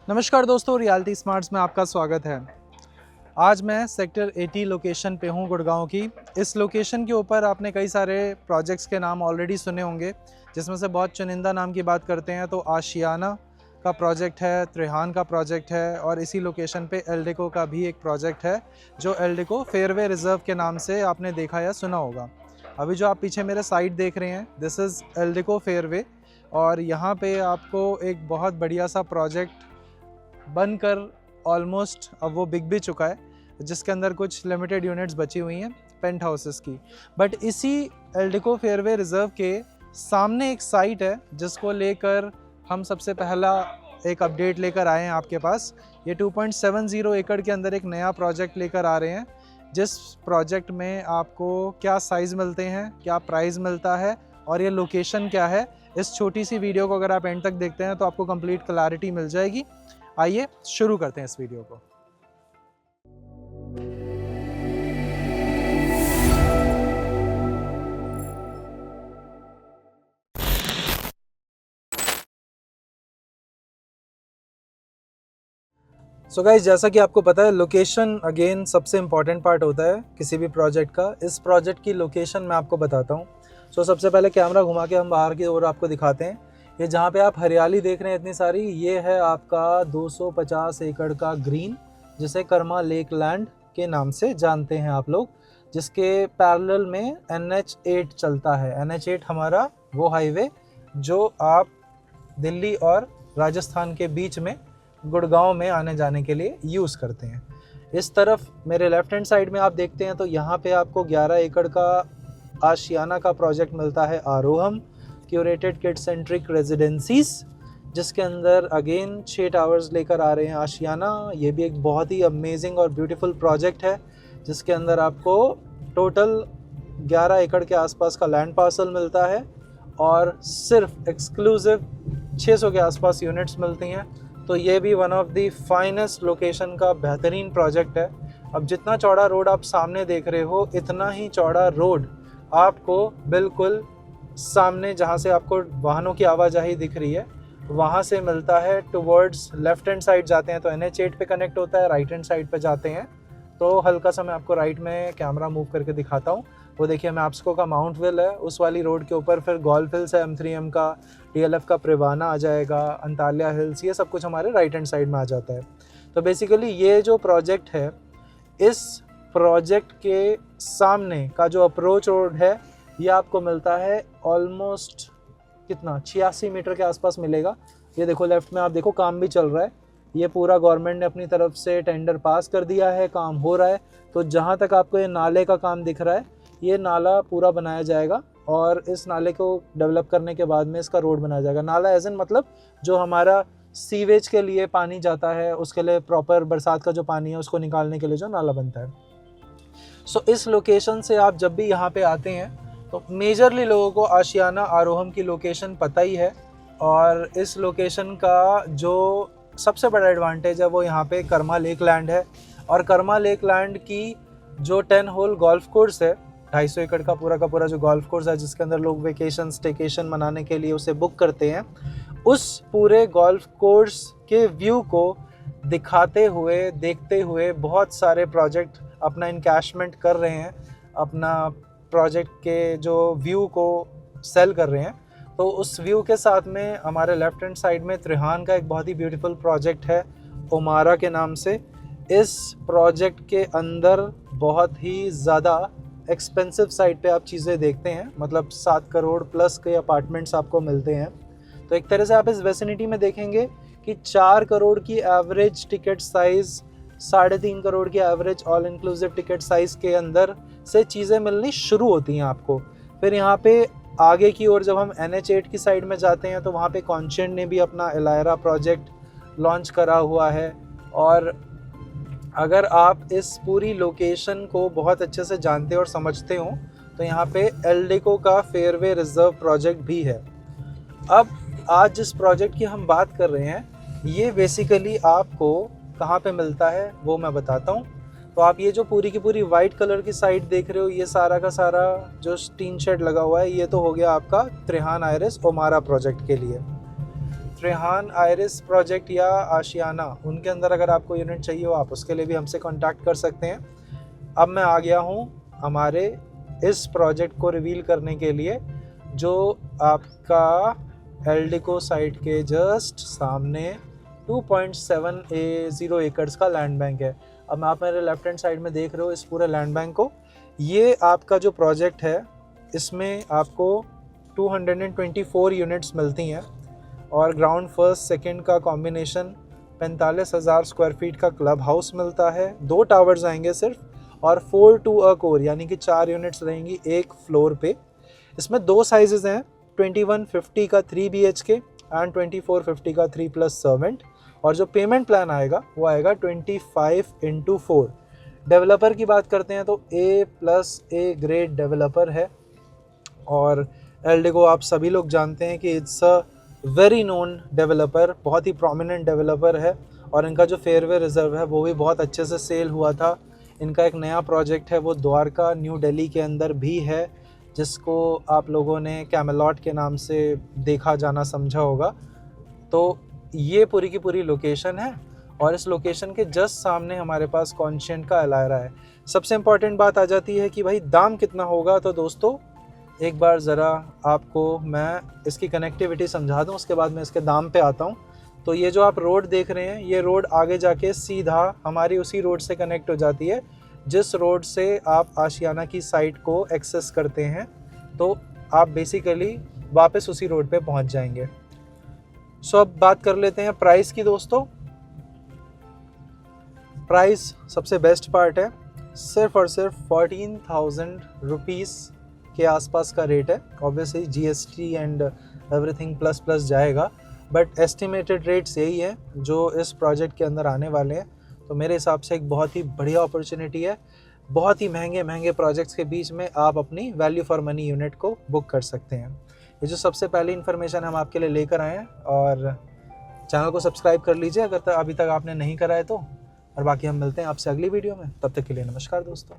नमस्कार दोस्तों, reality smarts में आपका स्वागत है। आज मैं सेक्टर 80 लोकेशन पे हूँ गुड़गांव की। इस लोकेशन के ऊपर आपने कई सारे प्रोजेक्ट्स के नाम ऑलरेडी सुने होंगे, जिसमें से बहुत चुनिंदा नाम की बात करते हैं तो आशियाना का प्रोजेक्ट है, त्रिहान का प्रोजेक्ट है और इसी लोकेशन पे एल्डेको का भी एक प्रोजेक्ट है जो एल्डेको फेयरवे रिजर्व के नाम से आपने देखा या सुना होगा। अभी जो आप पीछे मेरे साइड देख रहे हैं, दिस इज़ एल्डेको फेयरवे और यहाँ पे आपको एक बहुत बढ़िया सा प्रोजेक्ट बनकर ऑलमोस्ट अब वो बिक भी चुका है, जिसके अंदर कुछ लिमिटेड यूनिट्स बची हुई हैं पेंट हाउसेस की। बट इसी एल्डेको फेयरवे रिजर्व के सामने एक साइट है जिसको लेकर हम सबसे पहला एक अपडेट लेकर आए हैं आपके पास। ये 2.70 एकड़ के अंदर एक नया प्रोजेक्ट लेकर आ रहे हैं, जिस प्रोजेक्ट में आपको क्या साइज़ मिलते हैं, क्या प्राइस मिलता है और ये लोकेशन क्या है, इस छोटी सी वीडियो को अगर आप एंड तक देखते हैं तो आपको कंप्लीट क्लैरिटी मिल जाएगी। आइए शुरू करते हैं इस वीडियो को। सो गाइस, जैसा कि आपको पता है, लोकेशन अगेन सबसे इम्पॉर्टेंट पार्ट होता है किसी भी प्रोजेक्ट का। इस प्रोजेक्ट की लोकेशन मैं आपको बताता हूँ। सो सबसे पहले कैमरा घुमा के हम बाहर की ओर आपको दिखाते हैं। ये जहाँ पे आप हरियाली देख रहे हैं इतनी सारी, ये है आपका 250 एकड़ का ग्रीन, जिसे कर्मा लेक लैंड के नाम से जानते हैं आप लोग, जिसके पैरेलल में NH8 चलता है। NH8 हमारा वो हाईवे जो आप दिल्ली और राजस्थान के बीच में गुड़गांव में आने जाने के लिए यूज़ करते हैं। इस तरफ मेरे लेफ्ट हैंड साइड में आप देखते हैं तो यहाँ पे आपको 11 एकड़ का आशियाना का प्रोजेक्ट मिलता है, आरोहम क्यूरेटेड किड सेंट्रिक रेजिडेंसीज, जिसके अंदर अगेन 6 टावर्स लेकर आ रहे हैं आशियाना। ये भी एक बहुत ही अमेजिंग और ब्यूटीफुल प्रोजेक्ट है, जिसके अंदर आपको टोटल 11 एकड़ के आसपास का लैंड पार्सल मिलता है और सिर्फ एक्सक्लूसिव 600 के आसपास यूनिट्स मिलती हैं। तो ये भी one of the finest location का बेहतरीन प्रोजेक्ट है। अब जितना चौड़ा रोड आप सामने देख रहे हो, इतना ही चौड़ा रोड आपको बिल्कुल सामने, जहाँ से आपको वाहनों की आवाजाही दिख रही है, वहाँ से मिलता है। टुवर्ड्स लेफ्ट हैंड साइड जाते हैं तो NH8 पे कनेक्ट होता है, राइट हैंड साइड पे जाते हैं तो हल्का सा मैं आपको राइट में कैमरा मूव करके दिखाता हूँ। वो देखिए, मैप्सको का माउंट विल है, उस वाली रोड के ऊपर फिर गोल्फ हिल्स है, M3M का, DLF का प्रिवाना आ जाएगा, अंताल्या हिल्स, ये सब कुछ हमारे राइट हैंड साइड में आ जाता है। तो बेसिकली ये जो प्रोजेक्ट है, इस प्रोजेक्ट के सामने का जो अप्रोच रोड है, ये आपको मिलता है ऑलमोस्ट कितना 86 मीटर के आसपास मिलेगा। ये देखो लेफ्ट में, आप देखो काम भी चल रहा है। ये पूरा गवर्नमेंट ने अपनी तरफ से टेंडर पास कर दिया है, काम हो रहा है। तो जहाँ तक आपको ये नाले का काम दिख रहा है, ये नाला पूरा बनाया जाएगा और इस नाले को डेवलप करने के बाद में इसका रोड बनाया जाएगा। नाला एज इन मतलब जो हमारा सीवेज के लिए पानी जाता है, उसके लिए प्रॉपर बरसात का जो पानी है उसको निकालने के लिए जो नाला बनता है। सो इस लोकेशन से आप जब भी यहाँ पे आते हैं तो मेजरली लोगों को आशियाना आरोहम की लोकेशन पता ही है। और इस लोकेशन का जो सबसे बड़ा एडवांटेज है वो यहाँ पे कर्मा लेक लैंड है। और कर्मा लेक लैंड की जो 10 होल गोल्फ कोर्स है, 250 एकड़ का पूरा जो गोल्फ कोर्स है, जिसके अंदर लोग वेकेशन स्टेकेशन मनाने के लिए उसे बुक करते हैं, उस पूरे गोल्फ कोर्स के व्यू को दिखाते हुए, देखते हुए बहुत सारे प्रोजेक्ट अपना इनकैशमेंट कर रहे हैं, अपना प्रोजेक्ट के जो व्यू को सेल कर रहे हैं। तो उस व्यू के साथ में हमारे लेफ्ट हैंड साइड में त्रिहान का एक बहुत ही ब्यूटीफुल प्रोजेक्ट है, ओमारा के नाम से। इस प्रोजेक्ट के अंदर बहुत ही ज़्यादा एक्सपेंसिव साइड पे आप चीज़ें देखते हैं, मतलब 7 करोड़ प्लस के अपार्टमेंट्स आपको मिलते हैं। तो एक तरह से आप इस वेसिनिटी में देखेंगे कि 4 करोड़ की एवरेज टिकट साइज़, 3.5 करोड़ की average all inclusive ticket size के अंदर से चीज़ें मिलनी शुरू होती हैं आपको। फिर यहाँ पे आगे की ओर जब हम NH8 की साइड में जाते हैं तो वहाँ पे कॉन्शियंट ने भी अपना एलायरा प्रोजेक्ट लॉन्च करा हुआ है। और अगर आप इस पूरी लोकेशन को बहुत अच्छे से जानते और समझते हो तो यहाँ पे एल्डेको का फेयरवे रिजर्व प्रोजेक्ट भी है। अब आज जिस प्रोजेक्ट की हम बात कर रहे हैं, ये बेसिकली आपको कहाँ पे मिलता है वो मैं बताता हूँ। तो आप ये जो पूरी की पूरी वाइट कलर की साइड देख रहे हो, ये सारा का सारा जो टीन शेड लगा हुआ है, ये तो हो गया आपका त्रिहान आइरिस ओमारा प्रोजेक्ट के लिए। रेहान आयरिस प्रोजेक्ट या आशियाना, उनके अंदर अगर आपको यूनिट चाहिए हो आप उसके लिए भी हमसे कांटेक्ट कर सकते हैं। अब मैं आ गया हूँ हमारे इस प्रोजेक्ट को रिवील करने के लिए, जो आपका एल्डिको साइट के जस्ट सामने 2.780 एकड़्स का लैंड बैंक है। अब आप मेरे लेफ्ट हैंड साइड में देख रहे हो इस पूरे लैंड बैंक को। ये आपका जो प्रोजेक्ट है इसमें आपको 224 यूनिट्स मिलती हैं और ग्राउंड फर्स्ट सेकंड का कॉम्बिनेशन 45,000 स्क्वायर फीट का क्लब हाउस मिलता है। 2 टावर्स आएंगे सिर्फ और 4 टू अ कोर यानी कि 4 यूनिट्स रहेंगी एक फ्लोर पे। इसमें 2 साइजेस हैं, 2150 का 3 BHK एंड 2450 का 3+ सर्वेंट। और जो पेमेंट प्लान आएगा वो आएगा 25x4। डेवलपर की बात करते हैं तो A+A ग्रेड डेवलपर है और एल्डिको आप सभी लोग जानते हैं कि it's a very known developer, बहुत ही प्रोमिनेंट डेवलपर है और इनका जो फेयरवे रिजर्व है वो भी बहुत अच्छे से सेल हुआ था। इनका एक नया प्रोजेक्ट है वो द्वारका न्यू दिल्ली के अंदर भी है, जिसको आप लोगों ने कैमेलॉट के नाम से देखा जाना समझा होगा। तो ये पूरी की पूरी लोकेशन है और इस लोकेशन के जस्ट सामने हमारे पास कॉन्शिएंट का एलायरा है। सबसे इम्पॉर्टेंट बात आ जाती है कि भाई दाम कितना होगा। तो दोस्तों एक बार ज़रा आपको मैं इसकी कनेक्टिविटी समझा दूं, उसके बाद मैं इसके दाम पे आता हूं। तो ये जो आप रोड देख रहे हैं ये रोड आगे जाके सीधा हमारी उसी रोड से कनेक्ट हो जाती है जिस रोड से आप आशियाना की साइट को एक्सेस करते हैं। तो आप बेसिकली वापस उसी रोड पे पहुंच जाएंगे। सो अब बात कर लेते हैं प्राइस की। दोस्तों प्राइस सबसे बेस्ट पार्ट है, सिर्फ और सिर्फ 14,000 रुपीज़ के आसपास का रेट है। Obviously GST and everything plus जाएगा, बट एस्टिमेटेड रेट्स यही है जो इस प्रोजेक्ट के अंदर आने वाले हैं। तो मेरे हिसाब से एक बहुत ही बढ़िया अपॉर्चुनिटी है। बहुत ही महंगे प्रोजेक्ट्स के बीच में आप अपनी वैल्यू फॉर मनी यूनिट को बुक कर सकते हैं। ये जो सबसे पहली इन्फॉर्मेशन हम आपके लिए लेकर आए हैं, और चैनल को सब्सक्राइब कर लीजिए अगर अभी तक आपने नहीं करा है तो। और बाकी हम मिलते हैं आपसे अगली वीडियो में, तब तक के लिए नमस्कार दोस्तों।